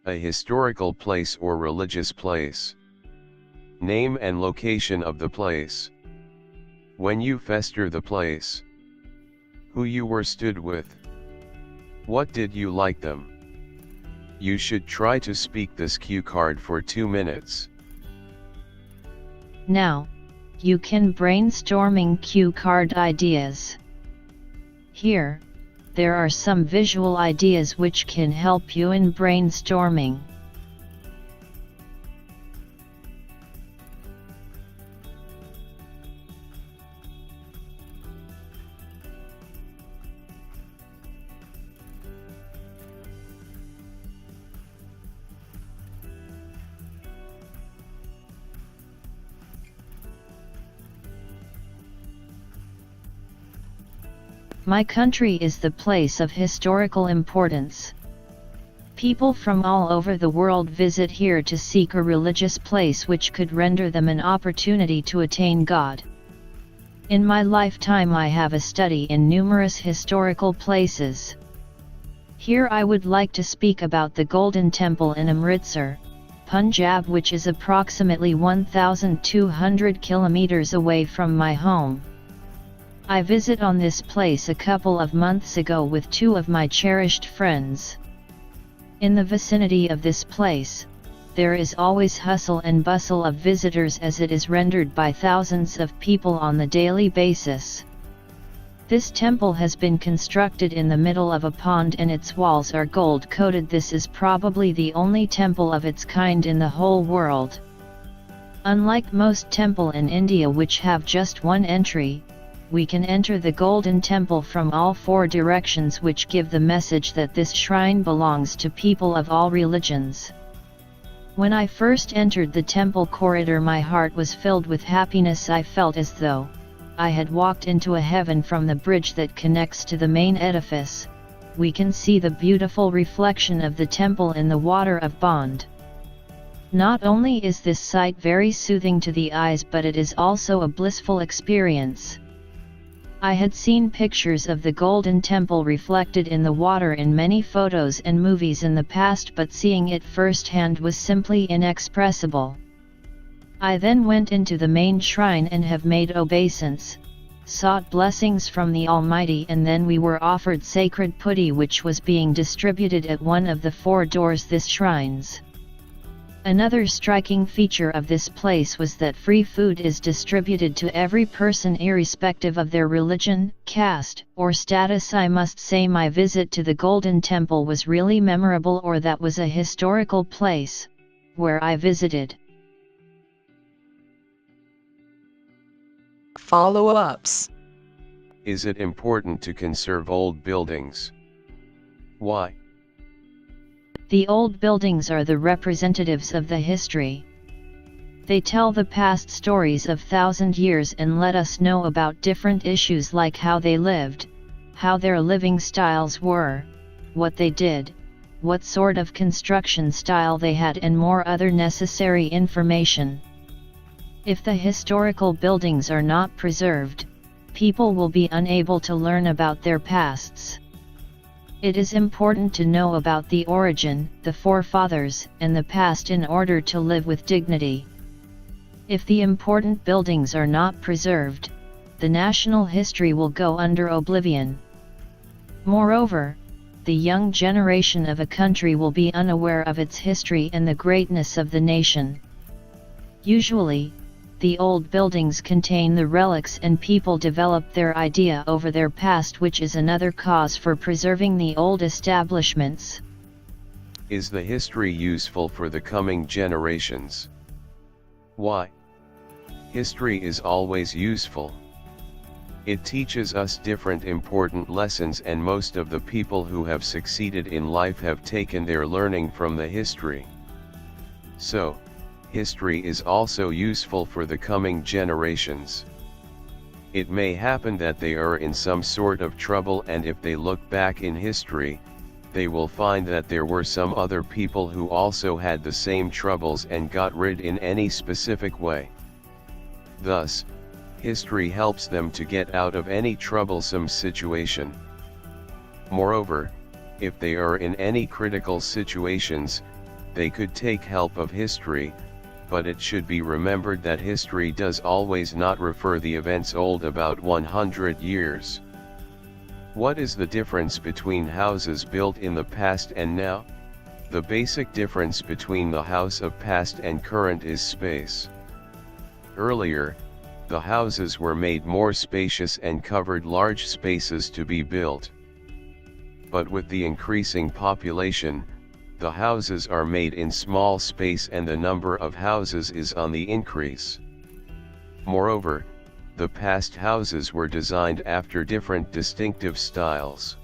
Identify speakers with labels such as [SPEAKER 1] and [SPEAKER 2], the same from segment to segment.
[SPEAKER 1] A historical place or religious place. Name and location of the place. When you fester the place. Who you were stood with. What did you like them? You should try to speak this cue card for 2 minutes.
[SPEAKER 2] Now, you can brainstorming cue card ideas. Here, there are some visual ideas which can help you in brainstorming. My country is the place of historical importance. People from all over the world visit here to seek a religious place which could render them an opportunity to attain God. In my lifetime I have a study in numerous historical places. Here I would like to speak about the Golden Temple in Amritsar, Punjab, which is approximately 1,200 kilometers away from my home. I visit on this place a couple of months ago with 2 of my cherished friends. In the vicinity of this place, there is always hustle and bustle of visitors as it is rendered by thousands of people on the daily basis. This temple has been constructed in the middle of a pond and its walls are gold-coated. This is probably the only temple of its kind in the whole world. Unlike most temples in India which have just one entry, we can enter the Golden Temple from all 4 directions, which give the message that this shrine belongs to people of all religions. When I first entered the temple corridor, my heart was filled with happiness. I felt as though I had walked into a heaven. From the bridge that connects to the main edifice, we can see the beautiful reflection of the temple in the water of pond. Not only is this sight very soothing to the eyes, but it is also a blissful experience. I had seen pictures of the Golden Temple reflected in the water in many photos and movies in the past, but seeing it firsthand was simply inexpressible. I then went into the main shrine and have made obeisance, sought blessings from the Almighty, and then we were offered sacred putti which was being distributed at one of the 4 doors this shrines. Another striking feature of this place was that free food is distributed to every person irrespective of their religion, caste, or status. I must say my visit to the Golden Temple was really memorable, or that was a historical place where I visited.
[SPEAKER 3] Follow-ups.
[SPEAKER 1] Is it important to conserve old buildings? Why?
[SPEAKER 2] The old buildings are the representatives of the history. They tell the past stories of 1,000 years and let us know about different issues like how they lived, how their living styles were, what they did, what sort of construction style they had, and more other necessary information. If the historical buildings are not preserved, people will be unable to learn about their pasts. It is important to know about the origin, the forefathers, and the past in order to live with dignity. If the important buildings are not preserved, the national history will go under oblivion. Moreover, the young generation of a country will be unaware of its history and the greatness of the nation. Usually, the old buildings contain the relics and people develop their idea over their past, which is another cause for preserving the old establishments.
[SPEAKER 1] Is the history useful for the coming generations? Why? History is always useful. It teaches us different important lessons, and most of the people who have succeeded in life have taken their learning from the history. So, history is also useful for the coming generations. It may happen that they are in some sort of trouble, and if they look back in history, they will find that there were some other people who also had the same troubles and got rid in any specific way. Thus, history helps them to get out of any troublesome situation. Moreover, if they are in any critical situations, they could take help of history, but it should be remembered that history does always not refer the events old about 100 years. What is the difference between houses built in the past and now? The basic difference between the house of past and current is space. Earlier, the houses were made more spacious and covered large spaces to be built. But with the increasing population, the houses are made in small space and the number of houses is on the increase. Moreover, the past houses were designed after different distinctive styles.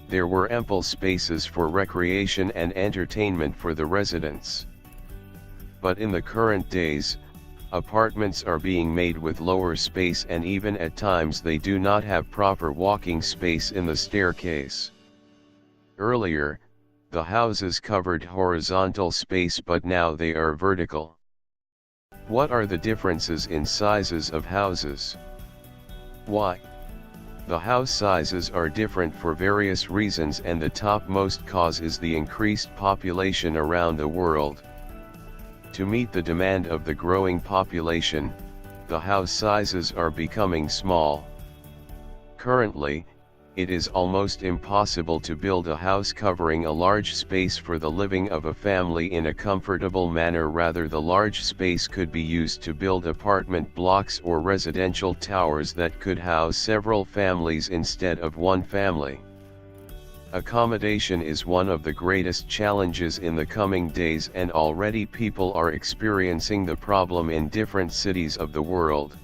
[SPEAKER 1] There were ample spaces for recreation and entertainment for the residents. But in the current days, apartments are being made with lower space and even at times they do not have proper walking space in the staircase. Earlier, the houses covered horizontal space but now they are vertical. What are the differences in sizes of houses? Why? The house sizes are different for various reasons and the topmost cause is the increased population around the world. To meet the demand of the growing population, the house sizes are becoming small. Currently, it is almost impossible to build a house covering a large space for the living of a family in a comfortable manner. Rather, the large space could be used to build apartment blocks or residential towers that could house several families instead of one family. Accommodation is one of the greatest challenges in the coming days and already people are experiencing the problem in different cities of the world.